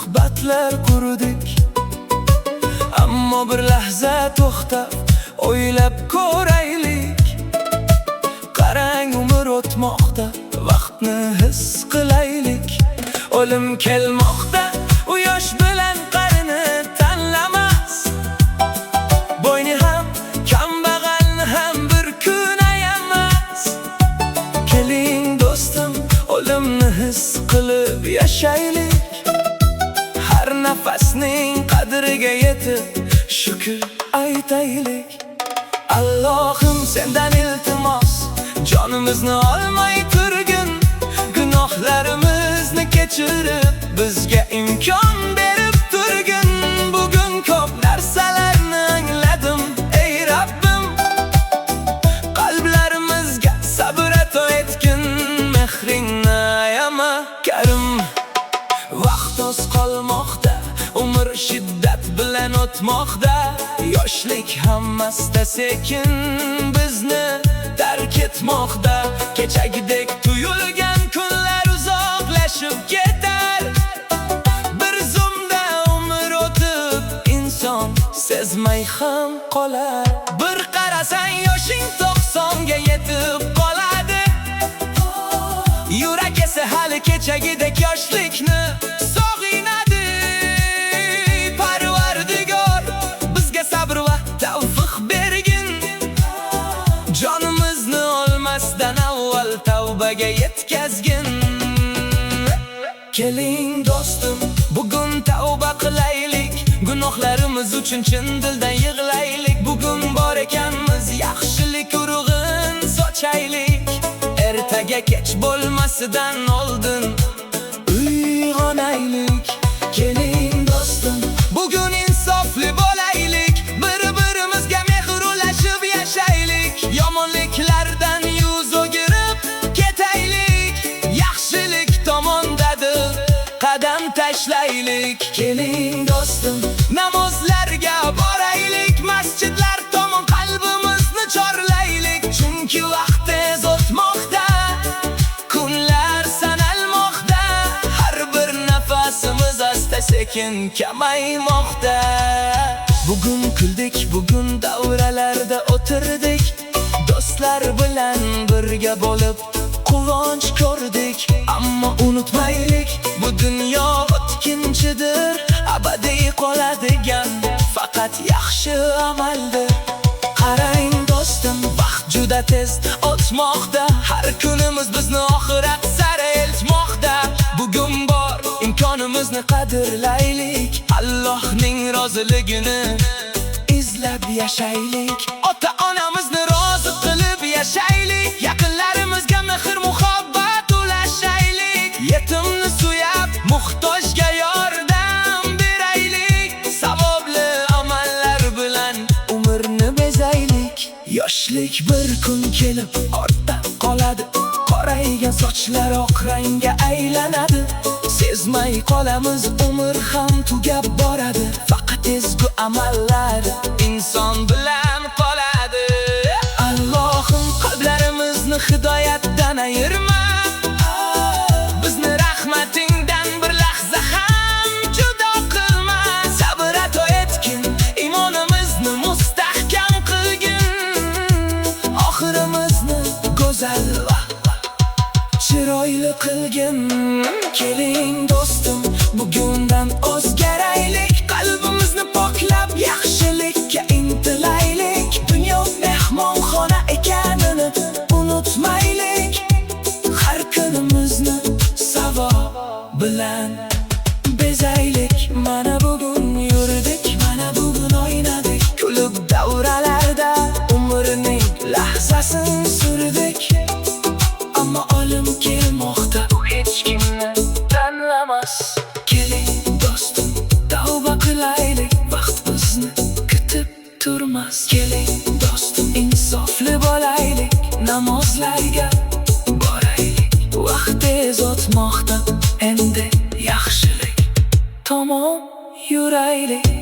suhbatlar qurdik. Ammo bir lahza to'xtab o'ylab ko'raylik. Qarang, umr o'tmoqda, vaqtni his qilaylik. O'lim kelmoqda, u yosh bilan qarini tanlamas. Boyni ham, kambag'alni ham bir kun ayamas. Keling do'stim, o'limni his qilib yashaylik. Har nafasning qadriga yetib shukr aytaylik. Allohim, sendan iltimos, jonimizni olmay turgin. Gunohlarimizni kechirib, bizga imkon berib turgin. Bugun ko'p narsalarni angladim, ey Rabbim. Qalblarimizga sabr ato etgin, mehringni ayama Karim. Vaqt oz qolmoqda, umr shiddat bilan o'tmoqda. Yoshlik hammasta sekin bizni tark etmoqda. Kechagidek tuyulgan kunlar uzoqlashib ketar. Bir zumda umr o'tib, inson sezmay ham qolar. Bir qarasang yoshing 90ga yetib qoladi. Yurak esa hali kechagidek yoshlikni sog'inadi. Parvardigor, bizga sabr va tavfiq bergin. Jonimizni olmasdan avval tavbaga yetkazgin. Keling do'stim, bugun tavba qilaylik. Gunohlarimiz uchun chin dildan yig'laylik. Bugun bor ekanmiz, yaxshilik urug'in sochaylik. Ertaga kech bo'lmasidan oldin uyg'onaylik. Keling do'stim, bugun insofli bo'laylik. Bir-birimizga mehr ulashib yashaylik. Yomonliklardan yuz o'girib ketaylik. Yaxshilik tomondadir, qadam tashlaylik. Keling do'stim, namozlarga boraylik. Masjidlar tomon qalbimizni chorlaylik. Chunki vaqt tez o'tmoqda, kunlar sanalmoqda. Har bir nafasimiz asta-sekin kamaymoqda. Bugun kuldik, bugun davralarda o'tirdik. Do'stlar bilan birga bo'lib quvonch ko'rdik. Ammo unutmaylik, bu dunyo o'tkinchidir. Abadiy qoladigan faqat yaxshi amaldir. Qarang do'stim, vaqt juda tez o'tmoqda. Har kunimiz bizni oxirat sari eltmoqda. Bugun bor imkonimizni qadrlaylik. Allohning roziligini izlab yashaylik. Ota-onamizni rozi qilib yashaylik. Yaqinlarimizga mehr muhabbat ulashaylik. Yetimni suyab, muhtojga yordam beraylik. Savobli amallar bilan umrni bezaylik. Yoshlik bir kun kelib ortda qoladi. Qoraygan sochlar oq rangga aylanadi. Sezmay qolamiz, umr ham tugab boradi. Faqat ezgu amallar inson bilan qoladi. Allohim, qalblarimizni hidoyatdan ayirma. Bizni rahmatingdan bir lahza ham judo qilma. Sabr ato etgin, imonimizni mustahkam qilgin. Oxirimizni go'zal va chiroyli qilgin. Keling do'stim, bugundan o'zgaraylik. Qalbimizni poklab yaxshilikka intilaylik. Dunyo mehmonxona ekanini unutmaylik. Har kunimizni savob bilan bezaylik. Mana bugun yurdik, mana bugun o'ynadik. Kulib davralarda umrning lahzasini surdik. Ammo o'lim kelmoqda, u hech kimni tanlamas. Keling do'stim, tavba qilaylik. Vaqt bizni kutib turmas. Keling do'stim, insofli bo'laylik. Namozlarga boraylik. Vaqt tez o'tmoqda, endi yaxshilik tomon yuraylik.